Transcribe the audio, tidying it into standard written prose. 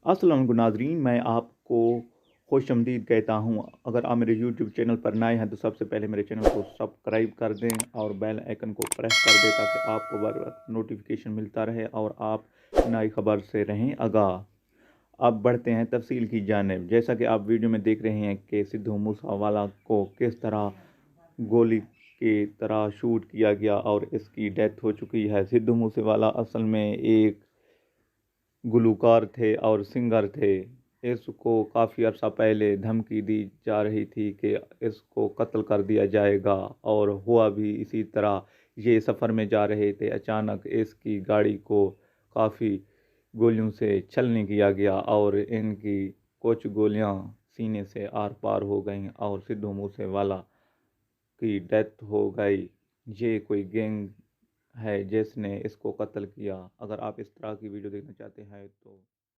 अस्सलाम वालेकुम नाज़रीन, मैं आपको खुशामदीद कहता हूँ। अगर आप मेरे यूट्यूब चैनल पर नए हैं तो सबसे पहले मेरे चैनल को सब्सक्राइब कर दें और बेल आइकन को प्रेस कर दें ताकि आपको बर वक्त नोटिफिकेशन मिलता रहे और आप नई खबर से रहें आगाह। अब बढ़ते हैं तफसील की जानिब। जैसा कि आप वीडियो में देख रहे हैं कि सिद्धू मूसेवाला को किस तरह गोली की तरह शूट किया गया और इसकी डेथ हो चुकी है। सिद्धू मूसेवाला असल में एक गुलूकार थे और सिंगर थे। इसको काफ़ी अर्सा पहले धमकी दी जा रही थी कि इसको कत्ल कर दिया जाएगा और हुआ भी इसी तरह। ये सफ़र में जा रहे थे, अचानक इसकी गाड़ी को काफ़ी गोलियों से छलनी किया गया और इनकी कुछ गोलियां सीने से आर पार हो गईं और सिद्धू मूसेवाला की डेथ हो गई। ये कोई गैंग है जिसने इसको कत्ल किया। अगर आप इस तरह की वीडियो देखना चाहते हैं तो